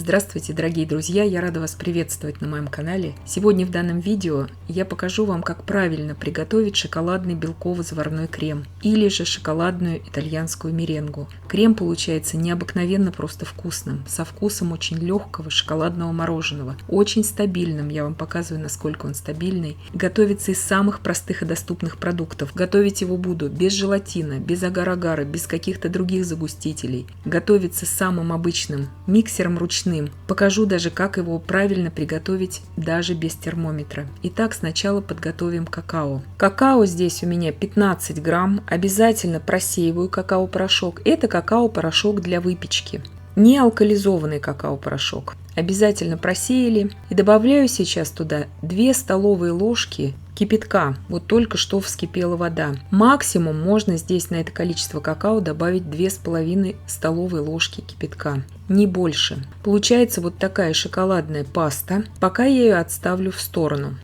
Здравствуйте, дорогие друзья! Я рада вас приветствовать на моем канале. Сегодня в данном видео я покажу вам, как правильно приготовить шоколадный белково-заварной крем или же шоколадную итальянскую меренгу. Крем получается необыкновенно просто вкусным, со вкусом очень легкого шоколадного мороженого, очень стабильным, я вам показываю, насколько он стабильный. Готовится из самых простых и доступных продуктов. Готовить его буду без желатина, без агар-агара, без каких-то других загустителей. Готовится самым обычным миксером ручным. Покажу даже, как его правильно приготовить даже без термометра. Итак, сначала подготовим какао. Какао здесь у меня 15 грамм. Обязательно просеиваю какао-порошок. Это какао-порошок для выпечки. Не алкализованный какао-порошок. Обязательно просеяли. И добавляю сейчас туда 2 столовые ложки кипятка. Вот только что вскипела вода. Максимум можно здесь на это количество какао добавить 2,5 столовые ложки кипятка. Не больше. Получается вот такая шоколадная паста. Пока я ее отставлю в сторону.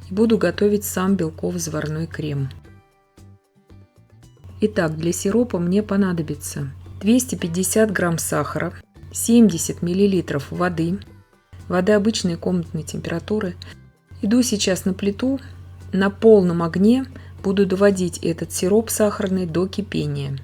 И буду готовить сам белково-заварной крем. Итак, для сиропа мне понадобится 250 грамм сахара, 70 миллилитров воды. Вода обычной комнатной температуры. Иду сейчас на плиту. На полном огне буду доводить этот сироп сахарный до кипения.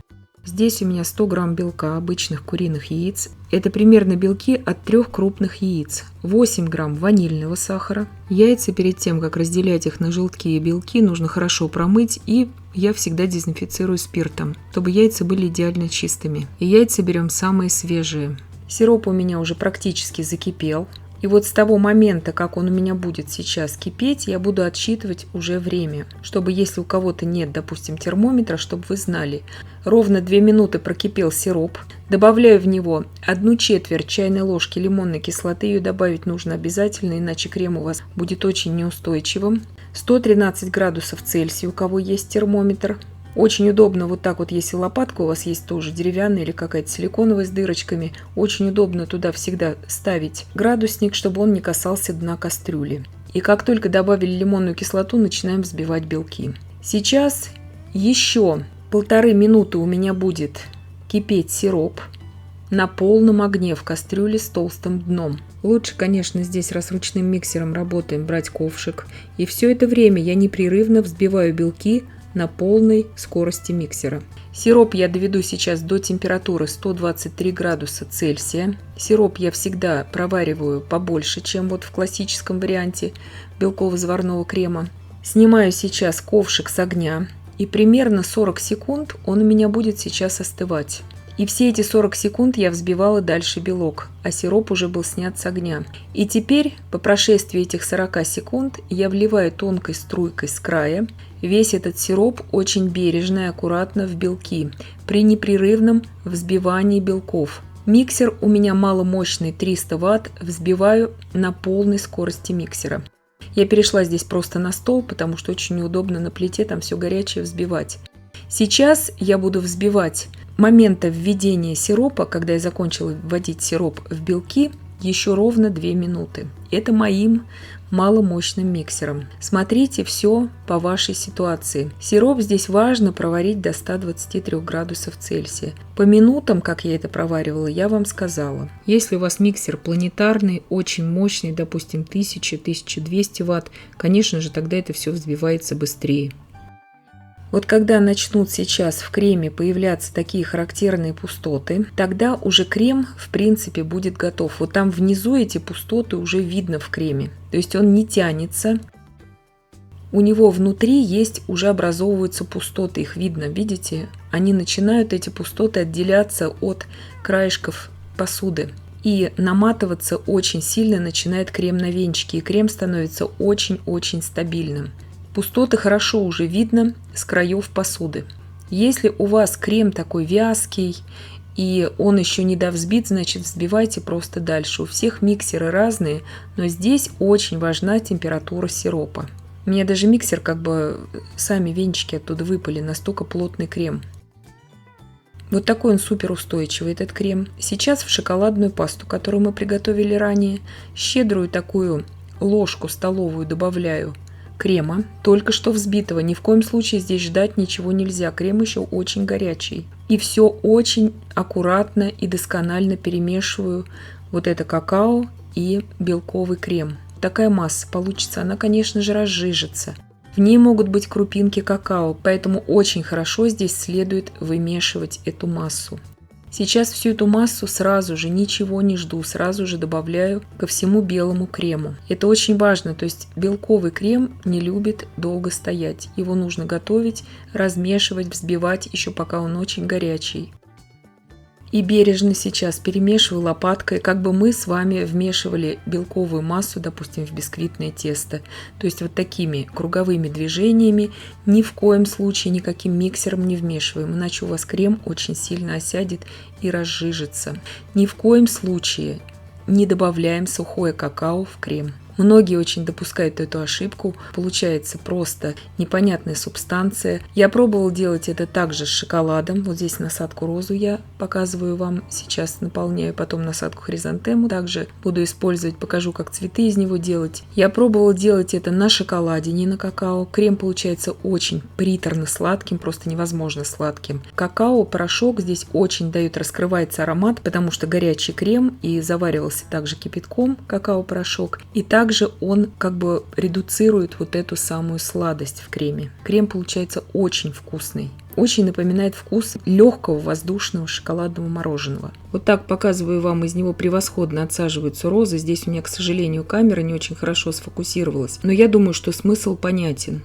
Здесь у меня 100 грамм белка обычных куриных яиц. Это примерно белки от 3 крупных яиц. 8 грамм ванильного сахара. Яйца перед тем, как разделять их на желтки и белки, нужно хорошо промыть, и я всегда дезинфицирую спиртом, чтобы яйца были идеально чистыми. И яйца берем самые свежие. Сироп у меня уже практически закипел. И вот с того момента, как он у меня будет сейчас кипеть, я буду отсчитывать уже время, чтобы если у кого-то нет, допустим, термометра, чтобы вы знали. Ровно 2 минуты прокипел сироп. Добавляю в него 1/4 чайной ложки лимонной кислоты. Ее добавить нужно обязательно, иначе крем у вас будет очень неустойчивым. 113 градусов Цельсия, у кого есть термометр. Очень удобно вот так вот, если лопатка у вас есть тоже деревянная или какая-то силиконовая с дырочками, очень удобно туда всегда ставить градусник, чтобы он не касался дна кастрюли. И как только добавили лимонную кислоту, начинаем взбивать белки. Сейчас еще 1,5 минуты у меня будет кипеть сироп на полном огне в кастрюле с толстым дном. Лучше, конечно, здесь, раз ручным миксером работаем, брать ковшик. И все это время я непрерывно взбиваю белки на полной скорости миксера. Сироп я доведу сейчас до температуры 123 градуса Цельсия. Сироп я всегда провариваю побольше, чем вот в классическом варианте белково-заварного крема. Снимаю сейчас ковшик с огня, и примерно 40 секунд он у меня будет сейчас остывать. И все эти 40 секунд я взбивала дальше белок, а сироп уже был снят с огня. И теперь, по прошествии этих 40 секунд, я вливаю тонкой струйкой с края весь этот сироп очень бережно и аккуратно в белки при непрерывном взбивании белков. Миксер у меня маломощный 300 Вт, взбиваю на полной скорости миксера. Я перешла здесь просто на стол, потому что очень неудобно на плите, там все горячее, взбивать. Сейчас я буду взбивать момента введения сиропа, когда я закончила вводить сироп в белки, еще ровно 2 минуты. Это моим маломощным миксером. Смотрите все по вашей ситуации. Сироп здесь важно проварить до 123 градусов Цельсия. По минутам, как я это проваривала, я вам сказала. Если у вас миксер планетарный, очень мощный, допустим, 1000-1200 Вт, конечно же, тогда это все взбивается быстрее. Вот когда начнут сейчас в креме появляться такие характерные пустоты, тогда уже крем в принципе будет готов. Вот там внизу эти пустоты уже видно в креме. То есть он не тянется. У него внутри есть, уже образовываются пустоты, их видно, видите? Они начинают, эти пустоты, отделяться от краешков посуды. И наматываться очень сильно начинает крем на венчики. И крем становится очень-очень стабильным. Пустоты хорошо уже видно с краев посуды. Если у вас крем такой вязкий и он еще не довзбит, значит взбивайте просто дальше. У всех миксеры разные, но здесь очень важна температура сиропа. У меня даже миксер, как бы сами венчики оттуда выпали, настолько плотный крем. Вот такой он супер устойчивый, этот крем. Сейчас в шоколадную пасту, которую мы приготовили ранее, щедрую такую ложку столовую добавляю крема, только что взбитого. Ни в коем случае здесь ждать ничего нельзя. Крем еще очень горячий. И все очень аккуратно и досконально перемешиваю вот это какао и белковый крем. Такая масса получится, она, конечно же, разжижится. В ней могут быть крупинки какао, поэтому очень хорошо здесь следует вымешивать эту массу. Сейчас всю эту массу сразу же, ничего не жду, сразу же добавляю ко всему белому крему. Это очень важно, то есть белковый крем не любит долго стоять. Его нужно готовить, размешивать, взбивать, еще пока он очень горячий. И бережно сейчас перемешиваю лопаткой, как бы мы с вами вмешивали белковую массу, допустим, в бисквитное тесто. То есть вот такими круговыми движениями, ни в коем случае никаким миксером не вмешиваем, иначе у вас крем очень сильно осядет и разжижится. Ни в коем случае не добавляем сухое какао в крем. Многие очень допускают эту ошибку, получается просто непонятная субстанция. Я пробовала делать это также с шоколадом. Вот здесь насадку розу я показываю вам, сейчас наполняю, потом насадку хризантему. Также буду использовать, покажу, как цветы из него делать. Я пробовала делать это на шоколаде, не на какао. Крем получается очень приторно-сладким, просто невозможно сладким. Какао-порошок здесь очень дает, раскрывается аромат, потому что горячий крем и заваривался также кипятком какао-порошок. И также он как бы редуцирует вот эту самую сладость в креме. Крем получается очень вкусный. Очень напоминает вкус легкого воздушного шоколадного мороженого. Вот так показываю вам, из него превосходно отсаживаются розы. Здесь у меня, к сожалению, камера не очень хорошо сфокусировалась. Но я думаю, что смысл понятен.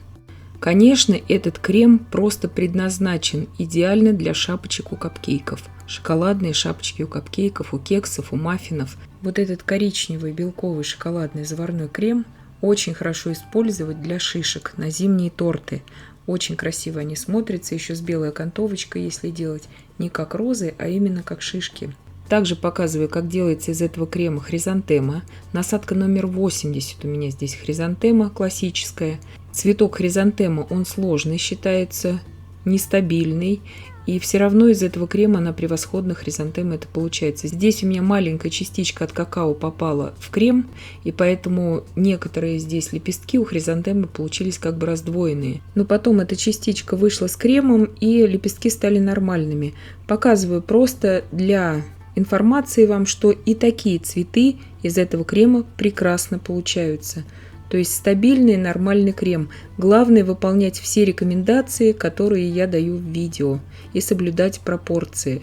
Конечно, этот крем просто предназначен идеально для шапочек у капкейков. Шоколадные шапочки у капкейков, у кексов, у маффинов. Вот этот коричневый белковый шоколадный заварной крем очень хорошо использовать для шишек на зимние торты. Очень красиво они смотрятся, еще с белой окантовочкой, если делать не как розы, а именно как шишки. Также показываю, как делается из этого крема хризантема. Насадка номер 80 у меня здесь хризантема классическая. Цветок хризантема, он сложный считается, нестабильный. И все равно из этого крема на превосходно хризантема это получается. Здесь у меня маленькая частичка от какао попала в крем, и поэтому некоторые здесь лепестки у хризантемы получились как бы раздвоенные. Но потом эта частичка вышла с кремом, и лепестки стали нормальными. Показываю просто для информации вам, что и такие цветы из этого крема прекрасно получаются. То есть стабильный нормальный крем. Главное выполнять все рекомендации, которые я даю в видео, и соблюдать пропорции.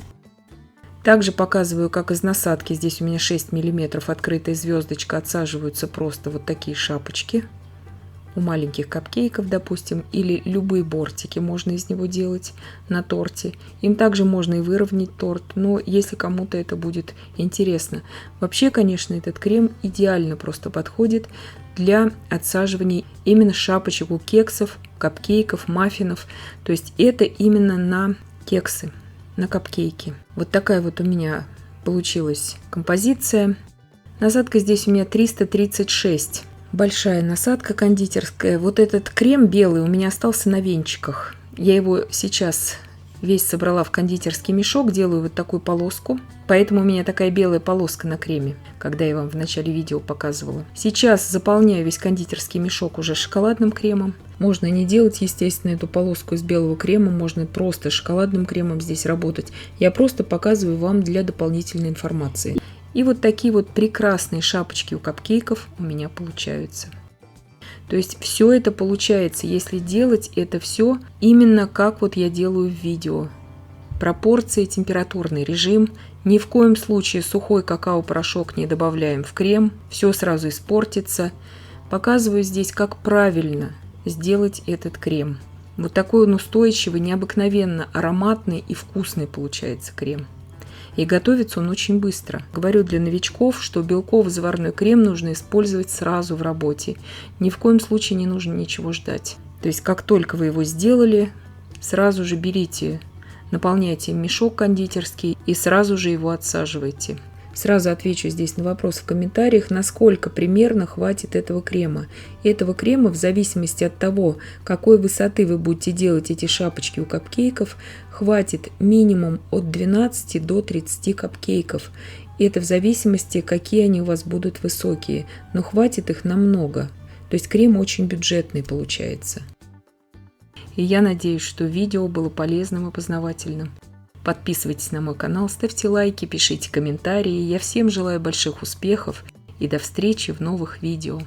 Также показываю, как из насадки, здесь у меня 6 мм открытая звездочка, отсаживаются просто вот такие шапочки. У маленьких капкейков, допустим, или любые бортики можно из него делать на торте. Им также можно и выровнять торт, но если кому-то это будет интересно. Вообще, конечно, этот крем идеально просто подходит для отсаживания именно шапочек у кексов, капкейков, маффинов. То есть это именно на кексы, на капкейки. Вот такая вот у меня получилась композиция. Насадка здесь у меня 336. Большая насадка кондитерская. Вот этот крем белый у меня остался на венчиках. Я его сейчас весь собрала в кондитерский мешок, делаю вот такую полоску. Поэтому у меня такая белая полоска на креме, когда я вам в начале видео показывала. Сейчас заполняю весь кондитерский мешок уже шоколадным кремом. Можно не делать, естественно, эту полоску из белого крема, можно просто шоколадным кремом здесь работать. Я просто показываю вам для дополнительной информации. И вот такие вот прекрасные шапочки у капкейков у меня получаются. То есть все это получается, если делать это все именно как вот я делаю в видео. Пропорции, температурный режим. Ни в коем случае сухой какао-порошок не добавляем в крем. Все сразу испортится. Показываю здесь, как правильно сделать этот крем. Вот такой он устойчивый, необыкновенно ароматный и вкусный получается крем. И готовится он очень быстро. Говорю для новичков, что белковый заварной крем нужно использовать сразу в работе. Ни в коем случае не нужно ничего ждать. То есть как только вы его сделали, сразу же берите, наполняйте мешок кондитерский и сразу же его отсаживайте. Сразу отвечу здесь на вопрос в комментариях, насколько примерно хватит этого крема. Этого крема в зависимости от того, какой высоты вы будете делать эти шапочки у капкейков, хватит минимум от 12 до 30 капкейков. Это в зависимости, какие они у вас будут высокие, но хватит их намного. То есть крем очень бюджетный получается. И я надеюсь, что видео было полезным и познавательным. Подписывайтесь на мой канал, ставьте лайки, пишите комментарии. Я всем желаю больших успехов и до встречи в новых видео.